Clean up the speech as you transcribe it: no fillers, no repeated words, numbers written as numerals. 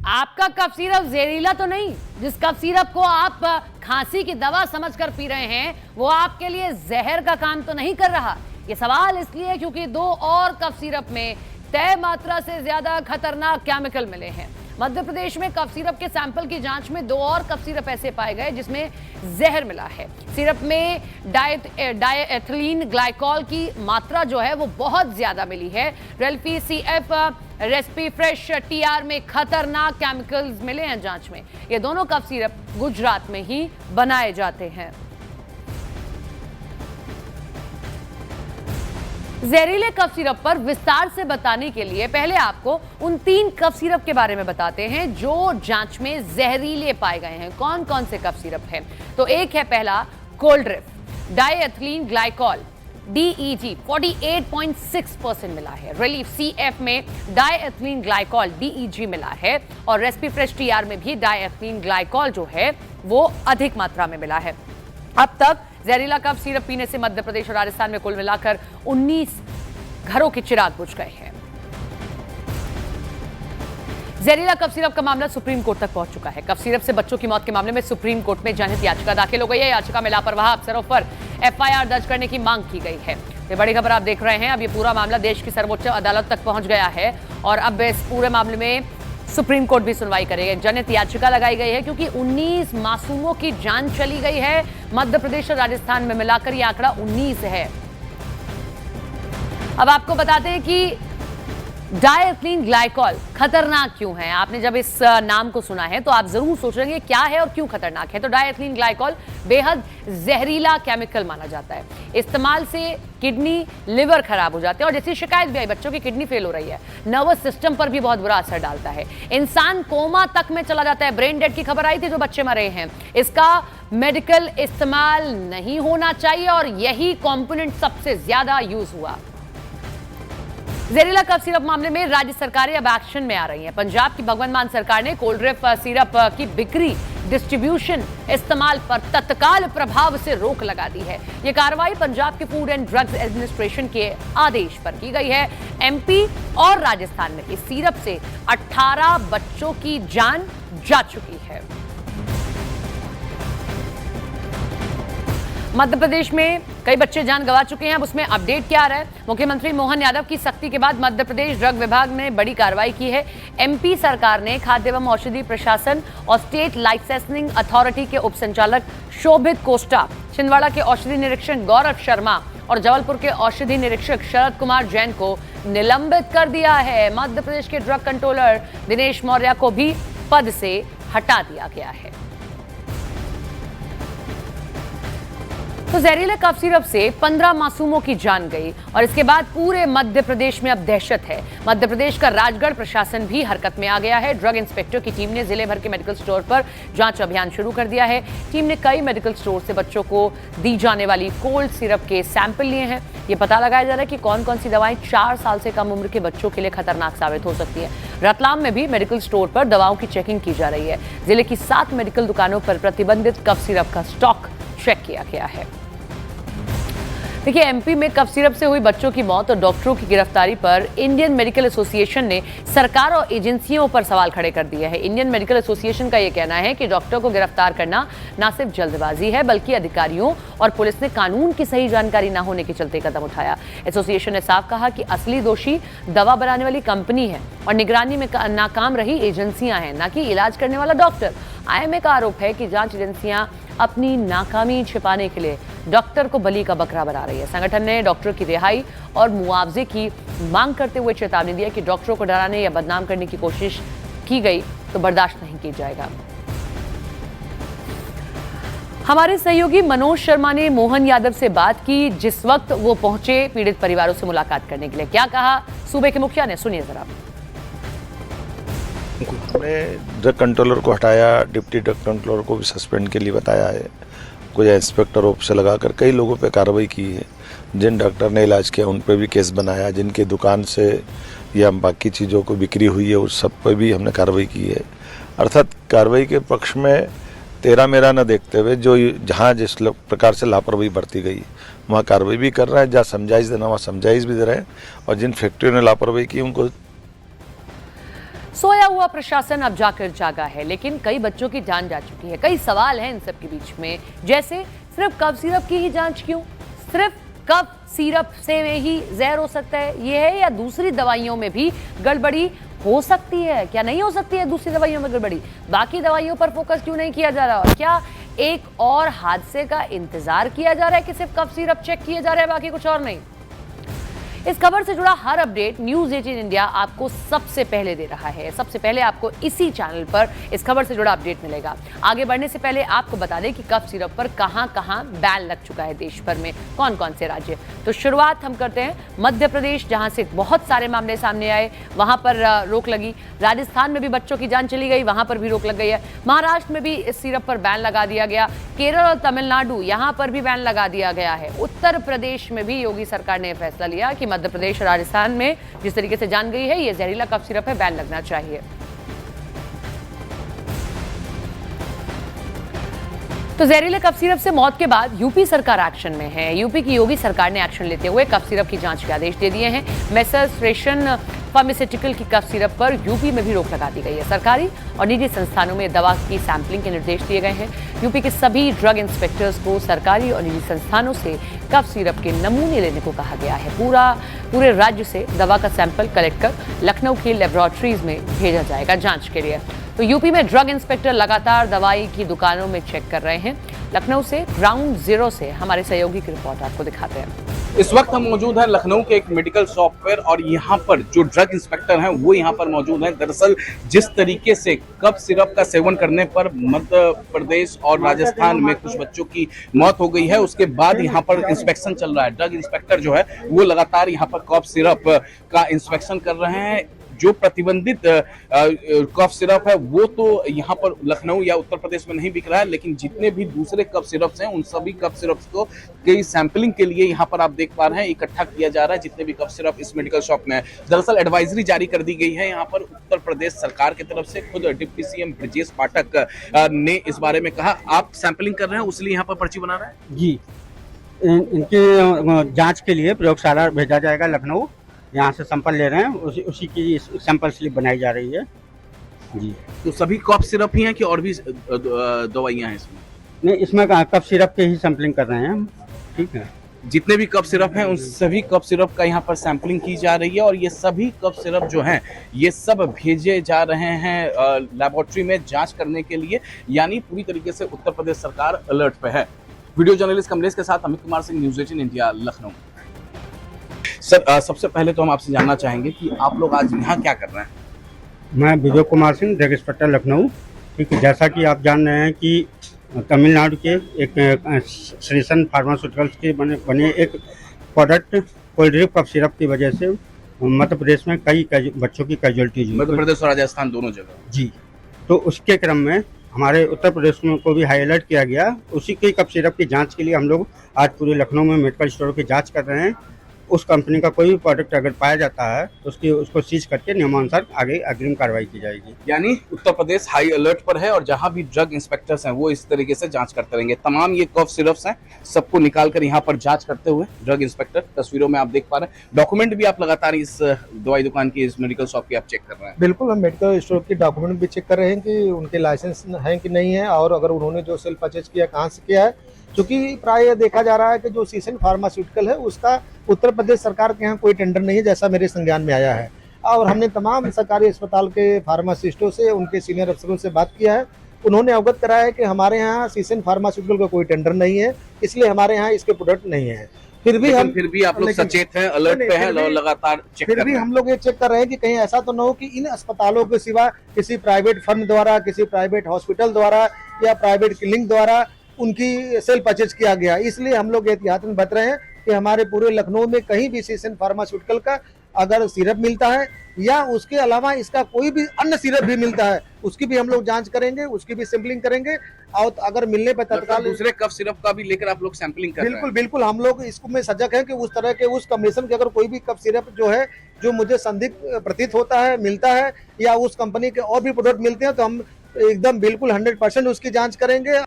आपका cough syrup जहरीला तो नहीं? जिस कफ सिरप को आप खांसी की दवा समझकर पी रहे हैं वो आपके लिए जहर का काम तो नहीं कर रहा। ये सवाल इसलिए है क्योंकि 2 और कफ सिरप में तय मात्रा से ज्यादा खतरनाक केमिकल मिले हैं। मध्य प्रदेश में कफ सिरप के सैंपल की जांच में 2 और कफ सिरप ऐसे पाए गए जिसमें जहर मिला है। सिरप में डायएथिलीन ग्लाइकॉल की मात्रा जो है वो बहुत ज्यादा मिली है। रेल्पी-CF रेस्पीफ्रेश TR में खतरनाक केमिकल्स मिले हैं जांच में। ये दोनों कफ सिरप गुजरात में ही बनाए जाते हैं। जहरीले कफ सिरप पर विस्तार से बताने के लिए पहले आपको उन 3 कफ सिरप के बारे में बताते हैं जो जांच में जहरीले पाए गए हैं। कौन कौन से कफ सिरप हैं? तो एक है पहला कोल्ड्रिफ डायएथिलीन ग्लाइकॉल DEG 48.6% मिला है। रिलीफ-CF में डायएथिलीन ग्लाइकॉल DEG मिला है और रेस्पीफ्रेश TR में भी डायएथिलीन ग्लाइकॉल जो है वो अधिक मात्रा में मिला है। अब तक जहरीला कफ सिरप पीने से मध्य प्रदेश और राजस्थान में कुल मिलाकर 19 घरों के चिराग बुझ गए हैं। जहरीला कफ सिरप का मामला सुप्रीम कोर्ट तक पहुंच चुका है। कफ सिरप से बच्चों की मौत के मामले में सुप्रीम कोर्ट में जनहित याचिका दाखिल हो गई है। याचिका में लापरवाह अफसरों पर FIR दर्ज करने की मांग की गई है। ये बड़ी खबर आप देख रहे हैं। अब ये पूरा मामला देश की सर्वोच्च अदालत तक पहुंच गया है और अब इस पूरे मामले में सुप्रीम कोर्ट भी सुनवाई करेगा। जनहित याचिका लगाई गई है क्योंकि 19 मासूमों की जान चली गई है। मध्य प्रदेश और राजस्थान में मिलाकर यह आंकड़ा 19 है। अब आपको बताते हैं कि डायएथिलीन ग्लाइकॉल खतरनाक क्यों है। आपने जब इस नाम को सुना है तो आप जरूर सोचेंगे क्या है और क्यों खतरनाक है। तो डायएथिलीन ग्लाइकॉल बेहद जहरीला केमिकल माना जाता है। इस्तेमाल से किडनी लिवर खराब हो जाते हैं और जैसी शिकायत भी आई बच्चों की किडनी फेल हो रही है, नर्वस सिस्टम पर भी बहुत बुरा असर डालता है। इंसान कोमा तक में चला जाता है। ब्रेन डेड की खबर आई थी जो बच्चे मरे हैं। इसका मेडिकल इस्तेमाल नहीं होना चाहिए और यही कंपोनेंट सबसे ज्यादा यूज हुआ। जहरीला कफ सिरप मामले में राज्य सरकारें अब एक्शन में आ रही हैं। पंजाब की भगवंत मान सरकार ने कोल्ड्रिफ सिरप की बिक्री, डिस्ट्रीब्यूशन, इस्तेमाल पर तत्काल प्रभाव से रोक लगा दी है। यह कार्रवाई पंजाब के फूड एंड ड्रग्स एडमिनिस्ट्रेशन के आदेश पर की गई है। MP और राजस्थान में इस सिरप से 18 बच्चों की जान जा चुकी है। मध्य प्रदेश में कई बच्चे जान गंवा चुके हैं। अब उसमें अपडेट क्या आ रहा है? मुख्यमंत्री मोहन यादव की सख्ती के बाद मध्य प्रदेश ड्रग विभाग ने बड़ी कार्रवाई की है। MP सरकार ने खाद्य एवं औषधि प्रशासन और स्टेट लाइसेंसिंग अथॉरिटी के उपसंचालक शोभित कोस्टा, छिंदवाड़ा के औषधि निरीक्षक गौरव शर्मा और जबलपुर के औषधि निरीक्षक शरद कुमार जैन को निलंबित कर दिया है। मध्य प्रदेश के ड्रग कंट्रोलर दिनेश मौर्य को भी पद से हटा दिया गया है। तो जहरीले कफ सिरप से 15 मासूमों की जान गई और इसके बाद पूरे मध्य प्रदेश में अब दहशत है। मध्य प्रदेश का राजगढ़ प्रशासन भी हरकत में आ गया है। ड्रग इंस्पेक्टर की टीम ने जिले भर के मेडिकल स्टोर पर जांच अभियान शुरू कर दिया है। टीम ने कई मेडिकल स्टोर से बच्चों को दी जाने वाली कोल्ड सिरप के सैंपल लिए हैं। ये पता लगाया जा रहा है कि कौन कौन सी दवाएं 4 साल से कम उम्र के बच्चों के लिए खतरनाक साबित हो सकती है। रतलाम में भी मेडिकल स्टोर पर दवाओं की चेकिंग की जा रही है। जिले की 7 मेडिकल दुकानों पर प्रतिबंधित कफ सिरप का स्टॉक चेक किया गया है। देखिए, MP में कफ सिरप से हुई बच्चों की मौत और डॉक्टरों की गिरफ्तारी पर इंडियन मेडिकल एसोसिएशन ने सरकार और एजेंसियों पर सवाल खड़े कर दिए हैं। इंडियन मेडिकल एसोसिएशन का यह कहना है कि डॉक्टर को गिरफ्तार करना न सिर्फ जल्दबाजी है बल्कि अधिकारियों और पुलिस ने कानून की सही जानकारी न होने के चलते कदम उठाया। एसोसिएशन ने साफ कहा कि असली दोषी दवा बनाने वाली कंपनी है और निगरानी में नाकाम रही एजेंसियां हैं, न कि इलाज करने वाला डॉक्टर। IMA का आरोप है कि जांच एजेंसियां अपनी नाकामी छिपाने के लिए डॉक्टर को बलि का बकरा बना रही है। संगठन ने डॉक्टर की रिहाई और मुआवजे की मांग करते हुए चेतावनी दी है कि डॉक्टरों को डराने या बदनाम करने की कोशिश की गई तो बर्दाश्त नहीं की जाएगा। हमारे सहयोगी मनोज शर्मा ने मोहन यादव से बात की जिस वक्त वो पहुंचे पीड़ित परिवारों से मुलाकात करने के लिए। क्या कहा सूबे के मुखिया ने, सुनिए जरा। हमने ड्रग कंट्रोलर को हटाया, डिप्टी ड्रग कंट्रोलर को भी सस्पेंड के लिए बताया है। कुछ इंस्पेक्टर ऑफिसर लगाकर कई लोगों पे कार्रवाई की है। जिन डॉक्टर ने इलाज किया उन पे भी केस बनाया। जिनकी दुकान से या बाकी चीज़ों को बिक्री हुई है उस सब पे भी हमने कार्रवाई की है। अर्थात कार्रवाई के पक्ष में तेरा मेरा न देखते हुए जो जहाँ जिस प्रकार से लापरवाही बरती गई वहाँ कार्रवाई भी कर रहे हैं। जहाँ समझाइश देना वहाँ समझाइश भी दे रहे हैं और जिन फैक्ट्रियों ने लापरवाही की उनको सोया हुआ प्रशासन अब जाकर जागा है, लेकिन कई बच्चों की जान जा चुकी है। कई सवाल हैं इन सब के बीच में, जैसे सिर्फ कफ सिरप की ही जांच क्यों? सिर्फ कफ सिरप से ही जहर हो सकता है ये है, या दूसरी दवाइयों में भी गड़बड़ी हो सकती है? क्या नहीं हो सकती है दूसरी दवाइयों में गड़बड़ी? बाकी दवाइयों पर फोकस क्यों नहीं किया जा रहा? और क्या एक और हादसे का इंतजार किया जा रहा है कि सिर्फ कफ सिरप चेक किए जा रहे हैं, बाकी कुछ और नहीं? इस खबर से जुड़ा हर अपडेट न्यूज़ 18 इंडिया आपको सबसे पहले दे रहा है। सबसे पहले आपको इसी चैनल पर इस खबर से जुड़ा अपडेट मिलेगा। आगे बढ़ने से पहले आपको बता दें कि कफ सिरप पर कहां-कहां बैन लग चुका है देश भर में, कौन-कौन से राज्य। तो शुरुआत हम करते हैं मध्य प्रदेश, जहां से बहुत सारे मामले सामने आए, वहां पर रोक लगी। राजस्थान में भी बच्चों की जान चली गई, वहां पर भी रोक लग गई है। महाराष्ट्र में भी इस सिरप पर बैन लगा दिया गया। केरल और तमिलनाडु, यहां पर भी बैन लगा दिया गया है। उत्तर प्रदेश में भी योगी सरकार ने फैसला लिया कि मध्य प्रदेश और राजस्थान में जिस तरीके से जान गई है ये जहरीला कफ सिरप है, बैन लगना चाहिए। तो जहरीले कफ सिरप से मौत के बाद यूपी सरकार एक्शन में है। यूपी की योगी सरकार ने एक्शन लेते हुए कफ सिरप की जांच के आदेश दे दिए हैं। मेसर्स फ्रेशन फार्मास्यूटिकल की कफ सिरप पर यूपी में भी रोक लगा दी गई है। सरकारी और निजी संस्थानों में दवा की सैंपलिंग के निर्देश दिए गए हैं। यूपी के सभी ड्रग इंस्पेक्टर्स को सरकारी और निजी संस्थानों से कफ सिरप के नमूने लेने को कहा गया है। पूरे राज्य से दवा का सैंपल कलेक्ट कर लखनऊ की लेबोरेटरीज में भेजा जाएगा जांच के लिए। तो यूपी में ड्रग इंस्पेक्टर लगातार दवाई की दुकानों में चेक कर रहे हैं। लखनऊ से ग्राउंड जीरो से हमारे सहयोगी की रिपोर्ट आपको दिखाते हैं। इस वक्त हम मौजूद हैं लखनऊ के एक मेडिकल शॉप पर और यहाँ पर जो ड्रग इंस्पेक्टर हैं वो यहाँ पर मौजूद हैं। दरअसल जिस तरीके से कफ सिरप का सेवन करने पर मध्य प्रदेश और राजस्थान में कुछ बच्चों की मौत हो गई है, उसके बाद यहाँ पर इंस्पेक्शन चल रहा है। ड्रग इंस्पेक्टर जो है वो लगातार यहाँ पर कफ सिरप का इंस्पेक्शन कर रहे हैं। जो प्रतिबंधित कफ सिरप है वो तो यहाँ पर लखनऊ या उत्तर प्रदेश में नहीं बिक रहा है, लेकिन जितने भी दूसरे कफ सिरप्स हैं उन सभी कफ सिरप्स को कई सैंपलिंग के लिए यहाँ पर आप देख पा रहे हैं इकट्ठा किया जा रहा है, जितने भी कफ सिरप इस मेडिकल शॉप में है। दरअसल एडवाइजरी जारी कर दी गई है यहाँ पर उत्तर प्रदेश सरकार की तरफ से। खुद डिप्टी सीएम ब्रजेश पाठक ने इस बारे में कहा। आप सैंपलिंग कर रहे हैं उसलिए यहाँ पर पर्ची बना रहे हैं? जी, इनकी जांच के लिए प्रयोगशाला भेजा जाएगा लखनऊ। यहाँ से सैंपल ले रहे हैं, उसी की सैंपल स्लिप बनाई जा रही है। जी, तो सभी कफ सिरप ही हैं कि और भी दवाइयाँ हैं इसमें? नहीं, इसमें कफ सिरप के ही सैंपलिंग कर रहे हैं हम। ठीक है, जितने भी कफ सिरप हैं उन सभी कफ सिरप का यहाँ पर सैंपलिंग की जा रही है और ये सभी कफ सिरप जो हैं ये सब भेजे जा रहे हैं लेबोरेटरी में जांच करने के लिए। यानी पूरी तरीके से उत्तर प्रदेश सरकार अलर्ट पे है। वीडियो जर्नलिस्ट कमलेश के साथ Amit Kumar Singh, news 18 India, Lucknow. Sir, सबसे पहले तो हम आपसे जानना चाहेंगे कि आप लोग आज यहाँ क्या कर रहे हैं? मैं विजय कुमार सिंह, ड्रग इंस्पेक्टर लखनऊ। ठीक है, जैसा कि आप जान रहे हैं कि तमिलनाडु के एक श्रीसन फार्मास्यूटिकल्स के बने एक product cold drink cough syrup की वजह से मध्य प्रदेश में कई बच्चों की कैजुअलिटीज हुई। मध्य प्रदेश और राजस्थान दोनों जगह? जी, तो उसके क्रम में हमारे उत्तर प्रदेश में को भी हाई अलर्ट किया गया। उसी के कफ सिरप की जांच के लिए हम लोग आज पूरे लखनऊ में मेडिकल स्टोरों की जांच कर रहे हैं। उस कंपनी का कोई भी प्रोडक्ट अगर पाया जाता है तो उसको सीज करके नियमानुसार आगे अग्रिम कार्रवाई की जाएगी। यानी उत्तर प्रदेश हाई अलर्ट पर है और जहां भी ड्रग इंस्पेक्टर्स हैं वो इस तरीके से जांच करते रहेंगे। तमाम ये कफ सिरप्स हैं, सबको निकाल कर यहाँ पर जांच करते हुए ड्रग इंस्पेक्टर तस्वीरों में आप देख पा रहे हैं। डॉक्यूमेंट भी आप लगातार इस दवाई दुकान की, इस मेडिकल शॉप की आप चेक कर रहे हैं? बिल्कुल, हम मेडिकल स्टोर की डॉक्यूमेंट भी चेक कर रहे हैं कि उनके लाइसेंस हैं कि नहीं है, और अगर उन्होंने जो सेल परचेज किया कहाँ से किया है। क्योंकि प्राय देखा जा रहा है कि जो सीसन फार्मास्यूटिकल है उसका उत्तर प्रदेश सरकार के यहाँ कोई टेंडर नहीं है, जैसा मेरे संज्ञान में आया है। और हमने तमाम सरकारी अस्पताल के फार्मासिस्टों से, उनके सीनियर अफसरों से बात किया है। उन्होंने अवगत कराया है कि हमारे यहाँ सीसन फार्मास्यूटिकल का कोई टेंडर नहीं है, इसलिए हमारे यहाँ इसके प्रोडक्ट नहीं है। फिर भी आप लोग सचेत हैं, अलर्ट पे हैं, लगातार चेक कर रहे हैं। फिर भी हम लोग ये चेक कर रहे हैं कि कहीं ऐसा तो न हो कि इन अस्पतालों के सिवा किसी प्राइवेट फर्म द्वारा, किसी प्राइवेट हॉस्पिटल द्वारा या प्राइवेट क्लिनिक द्वारा उनकी सेल परचेज किया गया। इसलिए हम लोग एहतियातन बरत रहे हैं कि हमारे पूरे लखनऊ में कहीं भी सीसन फार्मास्यूटिकल का अगर सिरप मिलता है या उसके अलावा इसका कोई भी अन्य सिरप भी मिलता है, उसकी भी हम लोग जांच करेंगे, उसकी भी सैंपलिंग करेंगे। और अगर मिलने पर तत्काल दूसरे कफ सिरप का भी लेकर आप लोग सैंपलिंग कर रहे हैं? बिल्कुल, हम लोग इसको में सजग हैं कि उस तरह के उस कॉम्बिनेशन के अगर कोई भी कफ सिरप जो है जो मुझे संदिग्ध प्रतीत होता है, मिलता है, या उस कंपनी के और भी प्रोडक्ट मिलते हैं तो हम एकदम बिल्कुल 100% उसकी जांच करेंगे।